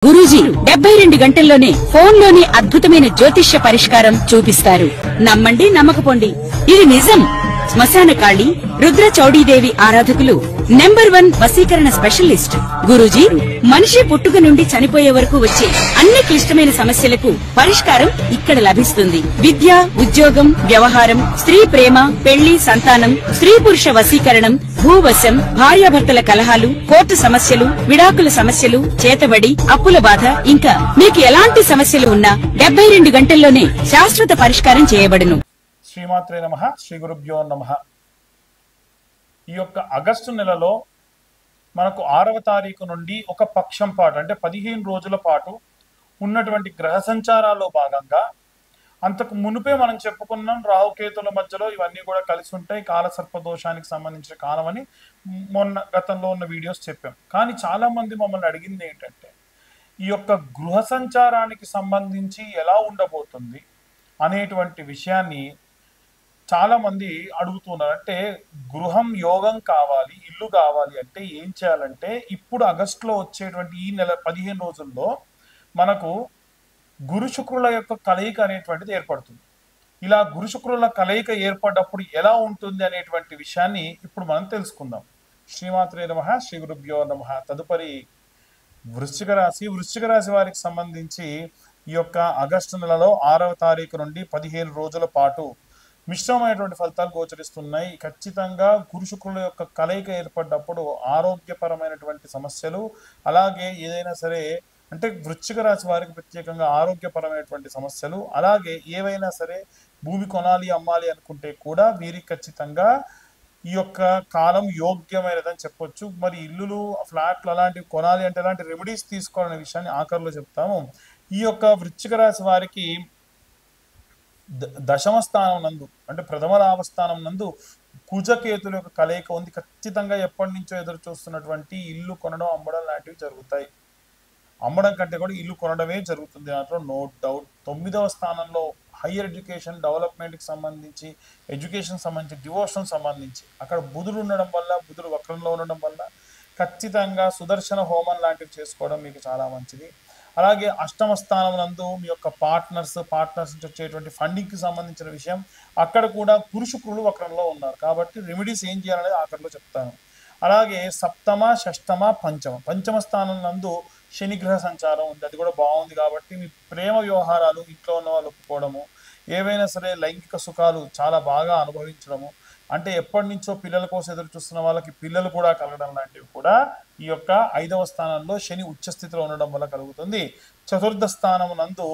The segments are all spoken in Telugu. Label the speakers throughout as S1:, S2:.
S1: గురూజీ 72 గంటల్లోనే ఫోన్ లోని అద్భుతమైన జ్యోతిష్య పరిష్కారం చూపిస్తారు. నమ్మండి నమ్మకపోండి, ఇది నిజం. శ్మశాన కాళి రుద్ర చౌడీదేవి ఆరాధకులు నంబర్ 1 వశీకరణ స్పెషలిస్ట్ గురూజీ. మనిషి పుట్టుక నుండి చనిపోయే వరకు వచ్చే అన్ని క్లిష్టమైన సమస్యలకు పరిష్కారం ఇక్కడ లభిస్తుంది. విద్య, ఉద్యోగం, వ్యవహారం, స్త్రీ ప్రేమ, పెళ్లి, సంతానం, స్త్రీ పురుష వశీకరణం, భూవశం, భార్యాభర్తల కలహాలు, కోర్టు సమస్యలు, విడాకుల సమస్యలు, చేతబడి, అప్పుల బాధ, ఇంకా మీకు ఎలాంటి సమస్యలు ఉన్నా 72 గంటల్లోనే శాశ్వత పరిష్కారం చేయబడును.
S2: శ్రీమాత్రే నమః. శ్రీ గురుభ్యో నమః. ఈ యొక్క ఆగస్టు నెలలో మనకు 6వ తారీఖు నుండి ఒక పక్షం పాటు అంటే 15 రోజుల పాటు ఉన్నటువంటి గ్రహ సంచారాల్లో భాగంగా అంతకు మునుపే మనం చెప్పుకున్నాం రాహుకేతుల మధ్యలో ఇవన్నీ కూడా కలిసి ఉంటాయి, కాలసర్ప దోషానికి సంబంధించిన కాలం అని గతంలో ఉన్న వీడియోస్ చెప్పాం. కానీ చాలా మంది మమ్మల్ని అడిగింది ఏంటంటే ఈ యొక్క గృహ సంచారానికి సంబంధించి ఎలా ఉండబోతుంది అనేటువంటి విషయాన్ని చాలా మంది అడుగుతున్నారు. అంటే గృహం యోగం కావాలి, ఇల్లు కావాలి అంటే ఏం చేయాలంటే ఇప్పుడు ఆగస్టులో వచ్చేటువంటి ఈ నెల 15 రోజుల్లో మనకు గురు శుక్రుల యొక్క కలయిక అనేటువంటిది ఏర్పడుతుంది. ఇలా గురు శుక్రుల కలయిక ఏర్పడ్డప్పుడు ఎలా ఉంటుంది అనేటువంటి విషయాన్ని ఇప్పుడు మనం తెలుసుకుందాం. శ్రీమాత్రే నమః. శ్రీ గురుభ్యో నమః. తదుపరి వృశ్చిక రాశి వారికి సంబంధించి ఈ యొక్క ఆగస్టు నెలలో 6వ తారీఖు నుండి 15 రోజుల పాటు మిశ్రమైనటువంటి ఫలితాలు గోచరిస్తున్నాయి. ఖచ్చితంగా గురు శుక్రుల యొక్క కలయిక ఏర్పడ్డప్పుడు ఆరోగ్యపరమైనటువంటి సమస్యలు, అలాగే ఏదైనా సరే అంటే వృశ్చిక రాశి వారికి ప్రత్యేకంగా ఆరోగ్యపరమైనటువంటి సమస్యలు, అలాగే ఏవైనా సరే భూమి కొనాలి అమ్మాలి అనుకుంటే కూడా వీరికి ఖచ్చితంగా ఈ యొక్క కాలం యోగ్యమైనదని చెప్పొచ్చు. మరి ఇల్లులు, ఫ్లాట్లు అలాంటివి కొనాలి అంటే ఎలాంటి రెమెడీస్ తీసుకోవాలనే విషయాన్ని ఆఖరిలో చెప్తాము. ఈ యొక్క వృశ్చిక రాశి వారికి దశమ స్థానం నందు అంటే ప్రథమ లాభస్థానం నందు కుజకేతుల యొక్క కలయిక ఉంది. ఖచ్చితంగా ఎప్పటి నుంచో ఎదురు చూస్తున్నటువంటి ఇల్లు కొనడం, అమ్మడం లాంటివి జరుగుతాయి. అమ్మడం కంటే కూడా ఇల్లు కొనడమే జరుగుతుంది, దాంట్లో నో డౌట్. 9వ స్థానంలో హయ్యర్ ఎడ్యుకేషన్ డెవలప్మెంట్కి సంబంధించి, ఎడ్యుకేషన్ సంబంధించి, డివోషన్ సంబంధించి అక్కడ బుధుడు ఉండడం వల్ల, బుధుడు వక్రంలో ఉండడం వల్ల ఖచ్చితంగా సుదర్శన హోమం లాంటివి చేసుకోవడం మీకు చాలా మంచిది. అలాగే అష్టమ స్థానం నందు మీ యొక్క పార్ట్నర్స్ నుంచి వచ్చేటువంటి ఫండింగ్కి సంబంధించిన విషయం, అక్కడ కూడా గురు శుక్రులు వక్రంలో ఉన్నారు కాబట్టి రెమెడీస్ ఏం చేయాలనేది ఆఖరిలో చెప్తాను. అలాగే సప్తమ, షష్టమ, పంచమ స్థానం నందు శనిగ్రహ సంచారం ఉంది, అది కూడా బాగుంది. కాబట్టి మీ ప్రేమ వ్యవహారాలు, ఇంట్లో ఉన్న వాళ్ళు ఒప్పుకోవడము, ఏవైనా సరే లైంగిక సుఖాలు చాలా బాగా అనుభవించడము, అంటే ఎప్పటి నుంచో పిల్లల కోసం ఎదురు చూస్తున్న వాళ్ళకి పిల్లలు కూడా కలగడం లాంటివి కూడా ఈ యొక్క 5వ స్థానంలో శని ఉచ్చస్థితిలో ఉండడం వల్ల కలుగుతుంది. చతుర్థ స్థానం నందు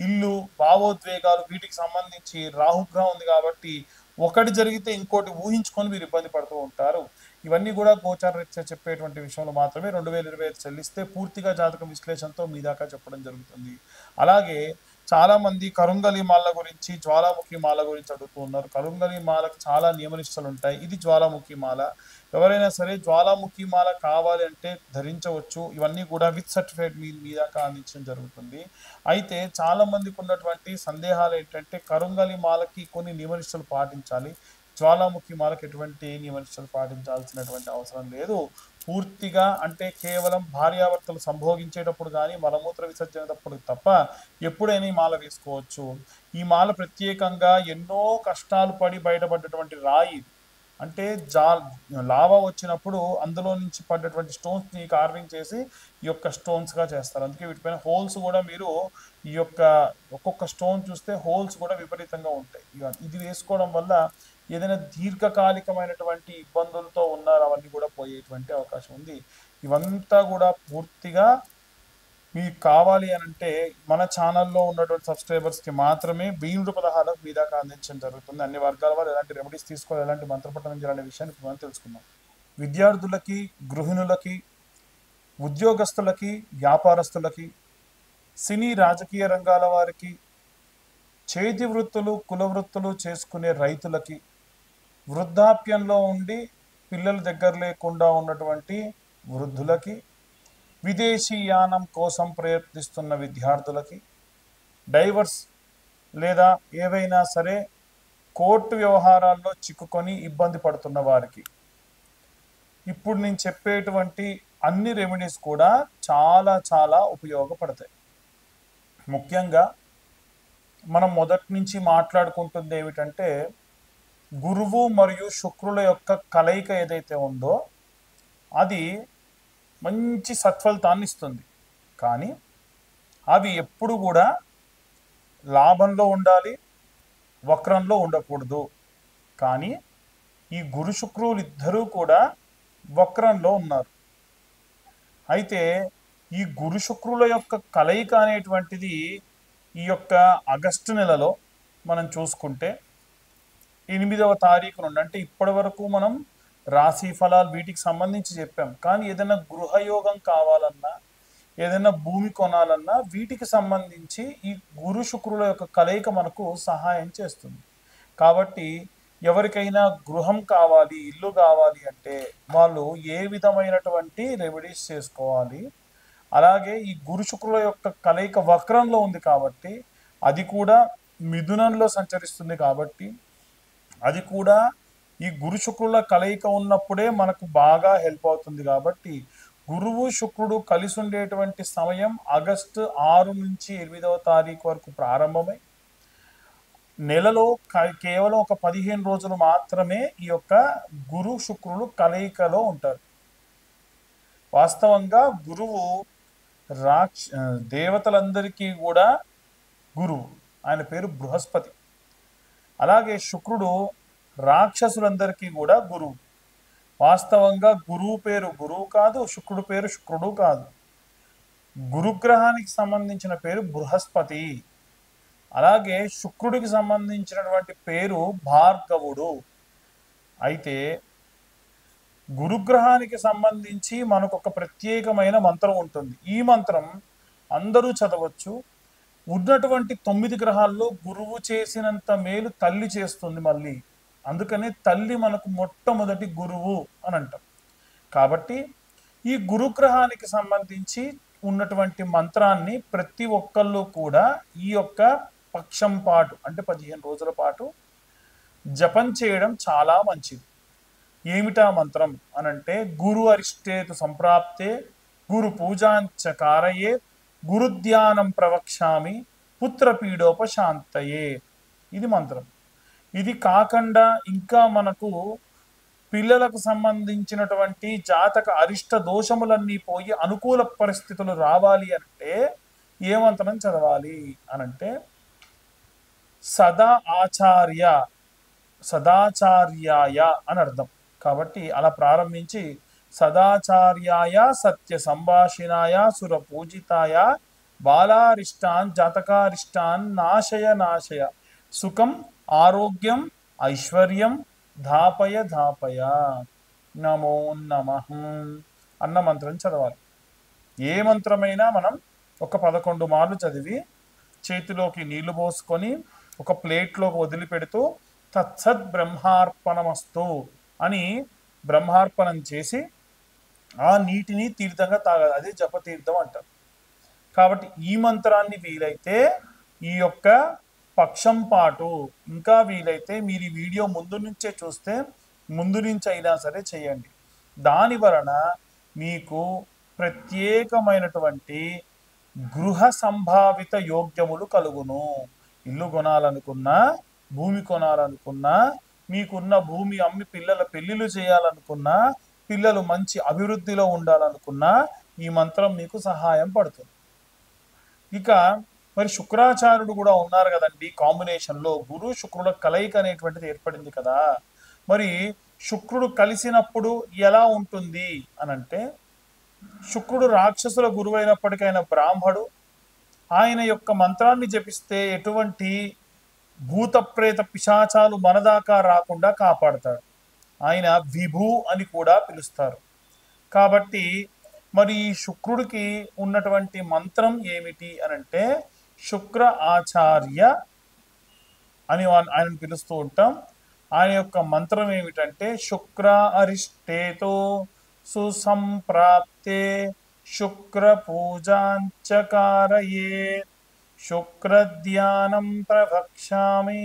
S2: ఇల్లు, భావోద్వేగాలు, వీటికి సంబంధించి రాహుగ్రహం ఉంది కాబట్టి ఒకటి జరిగితే ఇంకోటి ఊహించుకొని మీరు ఇబ్బంది పడుతూ ఉంటారు. ఇవన్నీ కూడా గోచారరీత్యా చెప్పేటువంటి విషయంలో మాత్రమే 2025 చెల్లిస్తే పూర్తిగా జాతక విశ్లేషణతో మీ దాకా చెప్పడం జరుగుతుంది. అలాగే చాలా మంది కరుంగలి మాల గురించి, జ్వాలాముఖి మాల గురించి అడుగుతూ ఉన్నారు. కరుంగలి మాలకు చాలా నియమనిష్టలు ఉంటాయి. ఇది జ్వాలాముఖి మాల. ఎవరైనా సరే జ్వాలాముఖి మాల కావాలి అంటే ధరించవచ్చు. ఇవన్నీ కూడా విత్ సర్టిఫికేట్ మీ దాకా అందించడం జరుగుతుంది. అయితే చాలా మందికి ఉన్నటువంటి సందేహాలు ఏంటంటే కరుంగలి మాలకి కొన్ని నియమనిష్టలు పాటించాలి, జ్వాలాముఖి మాలకు ఎటువంటి నియమనిష్టలు పాటించాల్సినటువంటి అవసరం లేదు. పూర్తిగా అంటే కేవలం భార్యాభర్తలు సంభోగించేటప్పుడు కానీ, మలమూత్ర విసర్జనప్పుడు తప్ప ఎప్పుడైనా ఈ మాల వేసుకోవచ్చు. ఈ మాల ప్రత్యేకంగా ఎన్నో కష్టాలు పడి బయటపడ్డటువంటి రాయి, అంటే లావా వచ్చినప్పుడు అందులో నుంచి పడ్డటువంటి స్టోన్స్ని కార్వింగ్ చేసి ఈ యొక్క స్టోన్స్గా చేస్తారు. అందుకే వీటిపైన హోల్స్ కూడా మీరు ఈ యొక్క ఒక్కొక్క స్టోన్ చూస్తే హోల్స్ కూడా విపరీతంగా ఉంటాయి. ఇది వేసుకోవడం వల్ల ఏదైనా దీర్ఘకాలికమైనటువంటి ఇబ్బందులతో ఉన్నారు అవన్నీ కూడా పోయేటువంటి అవకాశం ఉంది. ఇవంతా కూడా పూర్తిగా మీకు కావాలి అనంటే మన ఛానల్లో ఉన్నటువంటి సబ్స్క్రైబర్స్కి మాత్రమే 1000 రూపాయల మీ దాకా అందించడం జరుగుతుంది. అన్ని వర్గాల వాళ్ళు ఎలాంటి రెమెడీస్ తీసుకోవాలి, ఎలాంటి మంత్రపఠనం చేయాలనే విషయాన్ని మనం తెలుసుకుందాం. విద్యార్థులకి, గృహిణులకి, ఉద్యోగస్తులకి, వ్యాపారస్తులకి, సినీ రాజకీయ రంగాల వారికి, చేతి వృత్తులు, కుల వృత్తులు చేసుకునే రైతులకి, వృద్ధాప్యంలో ఉండి పిల్లల దగ్గర లేకుండా ఉన్నటువంటి వృద్ధులకి, విదేశీ యానం కోసం ప్రయత్నిస్తున్న విద్యార్థులకి, డైవర్స్ లేదా ఏవైనా సరే కోర్టు వ్యవహారాల్లో చిక్కుకొని ఇబ్బంది పడుతున్న వారికి ఇప్పుడు నేను చెప్పేటువంటి అన్ని రెమెడీస్ కూడా చాలా చాలా ఉపయోగపడతాయి. ముఖ్యంగా మనం మొదటి నుంచి మాట్లాడుకుంటుంది ఏమిటంటే గురువు మరియు శుక్రుల యొక్క కలయిక ఏదైతే ఉందో అది మంచి సత్ఫలితాన్ని ఇస్తుంది. కానీ అవి ఎప్పుడు కూడా లాభంలో ఉండాలి, వక్రంలో ఉండకూడదు. కానీ ఈ గురు శుక్రులు ఇద్దరూ కూడా వక్రంలో ఉన్నారు. అయితే ఈ గురు శుక్రుల యొక్క కలయిక అనేటువంటిది ఈ యొక్క ఆగస్టు నెలలో మనం చూసుకుంటే 8వ తారీఖు నుండి, అంటే ఇప్పటి వరకు మనం రాశి ఫలాలు వీటికి సంబంధించి చెప్పాం. కానీ ఏదైనా గృహయోగం కావాలన్నా, ఏదైనా భూమి కొనాలన్నా వీటికి సంబంధించి ఈ గురు శుక్రుల యొక్క కలయిక మనకు సహాయం చేస్తుంది. కాబట్టి ఎవరికైనా గృహం కావాలి, ఇల్లు కావాలి అంటే వాళ్ళు ఏ విధమైనటువంటి రెమెడీస్ చేసుకోవాలి. అలాగే ఈ గురు శుక్రుల యొక్క కలయిక వక్రంలో ఉంది కాబట్టి, అది కూడా మిథునంలో సంచరిస్తుంది కాబట్టి, అది కూడా ఈ గురు శుక్రుల కలయిక ఉన్నప్పుడే మనకు బాగా హెల్ప్ అవుతుంది. కాబట్టి గురువు శుక్రుడు కలిసి ఉండేటువంటి సమయం ఆగస్టు 6 నుంచి 8వ తారీఖు వరకు ప్రారంభమై నెలలో కేవలం ఒక 15 రోజులు మాత్రమే ఈ యొక్క గురు శుక్రులు కలయికలో ఉంటారు. వాస్తవంగా గురువు దేవతలందరికీ కూడా గురువు, ఆయన పేరు బృహస్పతి. అలాగే శుక్రుడు రాక్షసులందరికీ కూడా గురువు. వాస్తవంగా గురువు పేరు గురువు కాదు, శుక్రుడు పేరు శుక్రుడు కాదు. గురుగ్రహానికి సంబంధించిన పేరు బృహస్పతి. అలాగే శుక్రుడికి సంబంధించినటువంటి పేరు భార్గవుడు. అయితే గురుగ్రహానికి సంబంధించి మనకు ఒక ప్రత్యేకమైన మంత్రం ఉంటుంది. ఈ మంత్రం అందరూ చదవచ్చు. ఉన్నటువంటి 9 గ్రహాల్లో గురువు చేసినంత మేలు తల్లి చేస్తుంది మళ్ళీ. అందుకనే తల్లి మనకు మొట్టమొదటి గురువు అని అంటాం. కాబట్టి ఈ గురుగ్రహానికి సంబంధించి ఉన్నటువంటి మంత్రాన్ని ప్రతి ఒక్కళ్ళు కూడా ఈ యొక్క పక్షం పాటు, అంటే 15 రోజుల పాటు జపం చేయడం చాలా మంచిది. ఏమిటా మంత్రం అనంటే గురు అరిష్టేతు సంప్రాప్తే గురు పూజాంచ కారయే గురుధ్యానం ప్రవక్ష్యామి పుత్రపీడోపశాంతయే. ఇది మంత్రం. ఇది కాకుండా ఇంకా మనకు పిల్లలకు సంబంధించినటువంటి జాతక అరిష్ట దోషములన్నీ పోయి అనుకూల పరిస్థితులు రావాలి అంటే ఏ మంత్రం చదవాలి అనంటే సదాచార్యాయ అని అర్థం. కాబట్టి అలా ప్రారంభించి సదాచార్యాయ సత్య సంభాషిణాయ సుర పూజితాయ బాలారిష్టాన్ జాతకారిష్టాన్ నాశయ నాశయ సుఖం ఆరోగ్యం ఐశ్వర్యం ధాపయ ధాపయ నమో నమః అన్న మంత్రం చదవాలి. ఏ మంత్రమైనా మనం ఒక 11 మార్లు చదివి చేతిలోకి నీళ్లు పోసుకొని ఒక ప్లేట్లోకి వదిలిపెడుతూ తత్సత్ బ్రహ్మార్పణమస్తు అని బ్రహ్మార్పణం చేసి ఆ నీటిని తీర్థంగా తాగాలి. అదే జపతీర్థం అంటారు. కాబట్టి ఈ మంత్రాన్ని వీలైతే ఈ యొక్క పక్షం పాటు, ఇంకా వీలైతే మీరు ఈ వీడియో ముందు నుంచే చూస్తే ముందు నుంచి అయినా సరే చేయండి. దాని వలన మీకు ప్రత్యేకమైనటువంటి గృహ సంభావిత యోగ్యములు కలుగును. ఇల్లు కొనాలనుకున్నా, భూమి కొనాలనుకున్నా, మీకున్న భూమి అమ్మి పిల్లల పెళ్లిళ్ళు చేయాలనుకున్నా, పిల్లలు మంచి అభివృద్ధిలో ఉండాలనుకున్నా ఈ మంత్రం మీకు సహాయం పడుతుంది. ఇక మరి శుక్రాచార్యుడు కూడా ఉన్నారు కదండి. కాంబినేషన్లో గురు శుక్రుల కలయిక అనేటువంటిది ఏర్పడింది కదా. మరి శుక్రుడు కలిసినప్పుడు ఎలా ఉంటుంది అనంటే, శుక్రుడు రాక్షసుల గురువైనప్పటికైనా బ్రాహ్మడు. ఆయన యొక్క మంత్రాన్ని జపిస్తే ఎటువంటి భూత ప్రేత పిశాచాలు మనదాకా రాకుండా కాపాడతాడు. ఆయన విభు అని కూడా పిలుస్తారు. కాబట్టి మరి ఈ శుక్రుడికి ఉన్నటువంటి మంత్రం ఏమిటి అనంటే శుక్ర ఆచార్య అని ఆయనను పిలుస్తూ ఉంటాం. ఆయన యొక్క మంత్రం ఏమిటంటే శుక్ర అరిష్టేతో సుసంప్రాప్తే శుక్ర పూజాంచకారయే శుక్రధ్యానం ప్రవక్ష్యామి.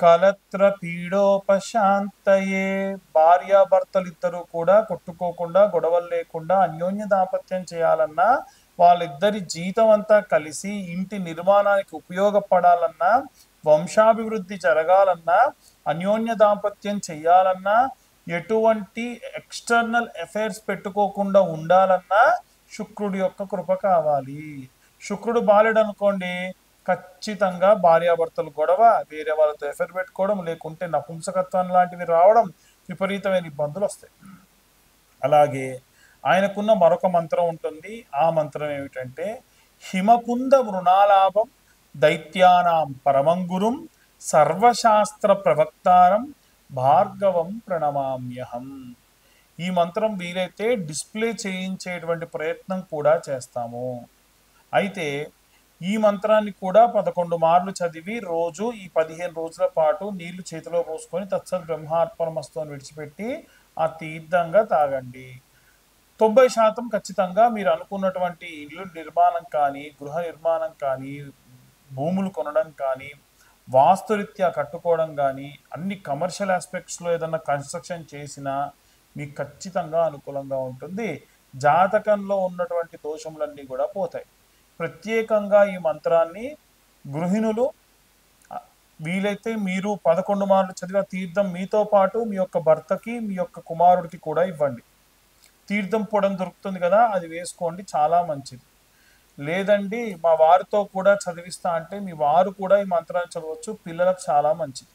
S2: కలత్ర పీడోపశాంతయే. భార్యాభర్తలు ఇద్దరు కూడా కొట్టుకోకుండా గొడవలు లేకుండా అన్యోన్య దాంపత్యం చేయాలన్నా, వాళ్ళిద్దరి జీవితం అంతా కలిసి ఇంటి నిర్మాణానికి ఉపయోగపడాలన్నా, వంశాభివృద్ధి జరగాలన్నా, అన్యోన్య దాంపత్యం చేయాలన్నా, ఎటువంటి ఎక్స్టర్నల్ అఫైర్స్ పెట్టుకోకుండా ఉండాలన్నా శుక్రుడి యొక్క కృప కావాలి. శుక్రుడు బాలేడు అనుకోండి, ఖచ్చితంగా భార్యాభర్తలు గొడవ, వేరే వాళ్ళతో ఎఫైర్ పెట్టుకోవడం, లేకుంటే నపుంసకత్వం లాంటివి రావడం, విపరీతమైన ఇబ్బందులు వస్తాయి. అలాగే ఆయనకున్న మరొక మంత్రం ఉంటుంది. ఆ మంత్రం ఏమిటంటే హిమకుంద మృణాలాభం దైత్యానాం పరమంగురుం సర్వశాస్త్ర ప్రవక్తారం భార్గవం ప్రణమామ్యహం. ఈ మంత్రం వీలైతే డిస్ప్లే చేయించేటువంటి ప్రయత్నం కూడా చేస్తాము. అయితే ఈ మంత్రాన్ని కూడా 11 మార్లు చదివి రోజు ఈ 15 రోజుల పాటు నీళ్లు చేతిలో పోసుకొని తత్సత్ బ్రహ్మార్పణమస్తు అని విడిచిపెట్టి ఆ తీర్థంగా తాగండి. 90% ఖచ్చితంగా మీరు అనుకున్నటువంటి ఇల్లు నిర్మాణం కానీ, గృహ నిర్మాణం కానీ, భూములు కొనడం కానీ, వాస్తురీత్యా కట్టుకోవడం కానీ, అన్ని కమర్షియల్ ఆస్పెక్ట్స్లో ఏదన్నా కన్స్ట్రక్షన్ చేసినా మీకు ఖచ్చితంగా అనుకూలంగా ఉంటుంది. జాతకంలో ఉన్నటువంటి దోషములన్నీ కూడా పోతాయి. ప్రత్యేకంగా ఈ మంత్రాన్ని గృహిణులు వీలైతే మీరు 11 మార్లు చదివే తీర్థం మీతో పాటు మీ యొక్క భర్తకి, మీ యొక్క కుమారుడికి కూడా ఇవ్వండి. తీర్థం పొడం దొరుకుతుంది కదా, అది వేసుకోండి, చాలా మంచిది. లేదండి మా వారితో కూడా చదివిస్తా అంటే మీ వారు కూడా ఈ మంత్రాన్ని చదవచ్చు, పిల్లలకు చాలా మంచిది.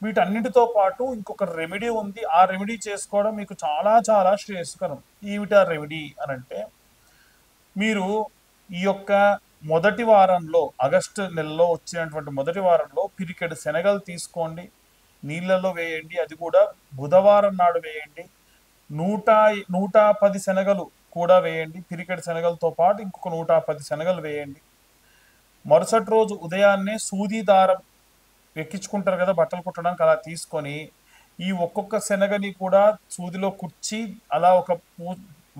S2: వీటన్నిటితో పాటు ఇంకొక రెమెడీ ఉంది. ఆ రెమెడీ చేసుకోవడం మీకు చాలా చాలా శ్రేయస్కరం. ఏమిటా రెమెడీ అని అంటే, మీరు ఈ యొక్క మొదటి వారంలో, ఆగస్టు నెలలో వచ్చినటువంటి మొదటి వారంలో పిరికెడు శనగలు తీసుకోండి, నీళ్ళలో వేయండి. అది కూడా బుధవారం నాడు వేయండి. 110 శనగలు కూడా వేయండి. పిరికెడు శనగలతో పాటు ఇంకొక 110 శనగలు వేయండి. మరుసటి రోజు ఉదయాన్నే సూది దారం ఎక్కించుకుంటారు కదా బట్టలు కుట్టడానికి, అలా తీసుకొని ఈ ఒక్కొక్క శనగని కూడా సూదిలో కుర్చి అలా ఒక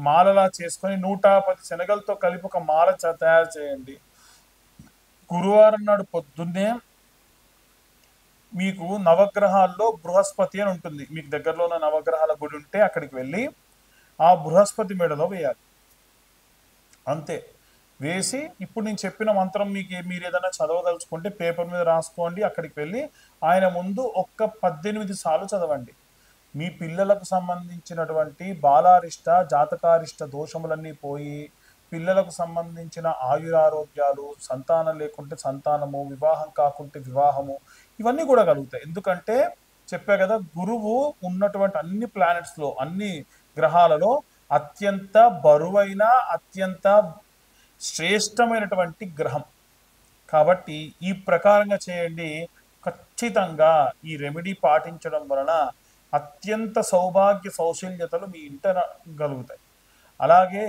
S2: మాలలా చేసుకొని 110 శనగలతో కలిపి ఒక మాల తయారు చేయండి. గురువారం నాడు పొద్దున్నే మీకు నవగ్రహాల్లో బృహస్పతి అని ఉంటుంది, మీకు దగ్గరలో ఉన్న నవగ్రహాల గుడి ఉంటే అక్కడికి వెళ్ళి ఆ బృహస్పతి మెడలో వేయాలి. అంతే. వేసి ఇప్పుడు నేను చెప్పిన మంత్రం మీరు ఏదైనా చదవదలుచుకుంటే పేపర్ మీద రాసుకోండి. అక్కడికి వెళ్ళి ఆయన ముందు ఒక్క 18 సార్లు చదవండి. మీ పిల్లలకు సంబంధించినటువంటి బాలారిష్ట జాతకారిష్ట దోషములన్నీ పోయి, పిల్లలకు సంబంధించిన ఆయురారోగ్యాలు, సంతానం లేకుంటే సంతానము, వివాహం కాకుంటే వివాహము, ఇవన్నీ కూడా కలుగుతాయి. ఎందుకంటే చెప్పా కదా, గురువు ఉన్నటువంటి అన్ని ప్లానెట్స్లో, అన్ని గ్రహాలలో అత్యంత బరువైన, అత్యంత శ్రేష్టమైనటువంటి గ్రహం. కాబట్టి ఈ ప్రకారంగా చేయండి. ఖచ్చితంగా ఈ రెమెడీ పాటించడం వలన అత్యంత సౌభాగ్య సౌశల్యతలు మీ ఇంట కలుగుతాయి. అలాగే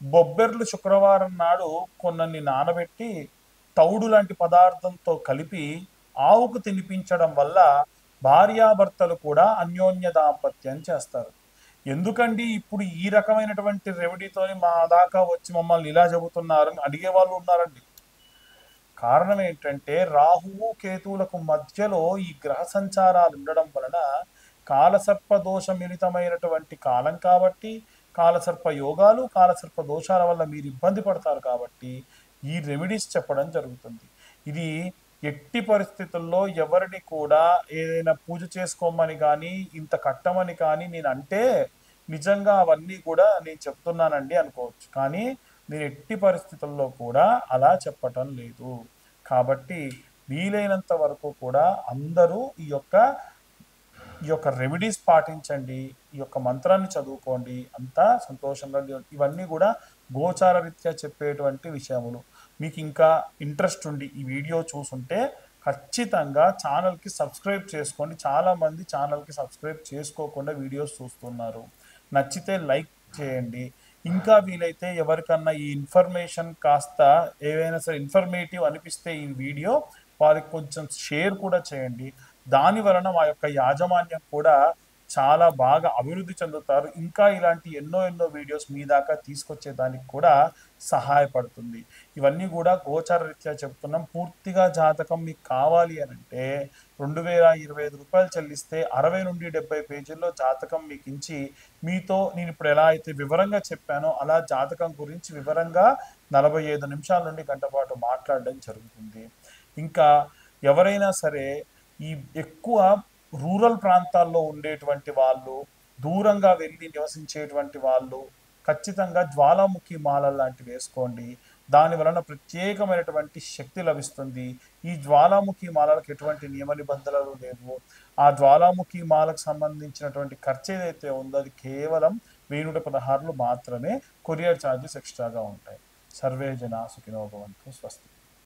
S2: బొబ్బెర్లు శుక్రవారం నాడు కొన్నన్ని నానబెట్టి తౌడు లాంటి పదార్థంతో కలిపి ఆవుకు తినిపించడం వల్ల భార్యాభర్తలు కూడా అన్యోన్య దాంపత్యం చేస్తారు. ఎందుకండి ఇప్పుడు ఈ రకమైనటువంటి రెమెడీతోని మా దాకా వచ్చి మమ్మల్ని ఇలా చెబుతున్నారని అడిగే వాళ్ళు ఉన్నారండి. కారణం ఏంటంటే రాహువు కేతువులకు మధ్యలో ఈ గ్రహ సంచారాలు ఉండడం వలన కాలసర్ప దోష మిళితమైనటువంటి కాలం కాబట్టి, కాలసర్ప యోగాలు, కాలసర్ప దోషాల వల్ల మీరు ఇబ్బంది పడతారు కాబట్టి ఈ రెమెడీస్ చెప్పడం జరుగుతుంది. ఇది ఎట్టి పరిస్థితుల్లో ఎవరిని కూడా ఏదైనా పూజ చేసుకోమని కానీ, ఇంత కట్టమని కానీ నేను అంటే నిజంగా అవన్నీ కూడా నేను చెప్తున్నానండి అనుకోవచ్చు. కానీ నేను ఎట్టి పరిస్థితుల్లో కూడా అలా చెప్పటం లేదు. కాబట్టి వీలైనంత వరకు కూడా అందరూ ఈ యొక్క రెమెడీస్ పాటించండి, ఈ యొక్క మంత్రాన్ని చదువుకోండి, అంతా సంతోషంగా. ఇవన్నీ కూడా గోచార రీత్యా చెప్పేటువంటి విషయములు. మీకు ఇంకా ఇంట్రెస్ట్ ఉండి ఈ వీడియో చూసుంటే ఖచ్చితంగా ఛానల్కి సబ్స్క్రైబ్ చేసుకోండి. చాలామంది ఛానల్కి సబ్స్క్రైబ్ చేసుకోకుండా వీడియోస్ చూస్తున్నారు. నచ్చితే లైక్ చేయండి. ఇంకా వీలైతే ఎవరికన్నా ఈ ఇన్ఫర్మేషన్ కాస్త ఏవైనా సరే ఇన్ఫర్మేటివ్ అనిపిస్తే ఈ వీడియో వారికి కొంచెం షేర్ కూడా చేయండి. దాని వలన మా యొక్క యాజమాన్యం కూడా చాలా బాగా అభివృద్ధి చెందుతారు. ఇంకా ఇలాంటి ఎన్నో ఎన్నో వీడియోస్ మీ దాకా తీసుకొచ్చేదానికి కూడా సహాయపడుతుంది. ఇవన్నీ కూడా గోచార రీత్యా చెప్తున్నాం. పూర్తిగా జాతకం మీకు కావాలి అనంటే రూ. 2025 చెల్లిస్తే 60 నుండి 70 పేజీల్లో జాతకం మీకు ఇచ్చి మీతో నేను ఇప్పుడు ఎలా అయితే వివరంగా చెప్పానో అలా జాతకం గురించి వివరంగా 45 నిమిషాల నుండి గంట పాటు మాట్లాడడం జరుగుతుంది. ఇంకా ఎవరైనా సరే ఈ ఎక్కువ రూరల్ ప్రాంతాల్లో ఉండేటువంటి వాళ్ళు, దూరంగా వెళ్ళి నివసించేటువంటి వాళ్ళు ఖచ్చితంగా జ్వాలాముఖి మాల లాంటివి వేసుకోండి. దాని వలన ప్రత్యేకమైనటువంటి శక్తి లభిస్తుంది. ఈ జ్వాలాముఖి మాలలకు ఎటువంటి నియమ నిబంధనలు లేవు. ఆ జ్వాలాముఖి మాలకు సంబంధించినటువంటి ఖర్చు ఏదైతే ఉందో అది కేవలం 1116 మాత్రమే. కొరియర్ ఛార్జెస్ ఎక్స్ట్రాగా ఉంటాయి. సర్వే జనా సుఖినో భవంతు. స్వస్తి.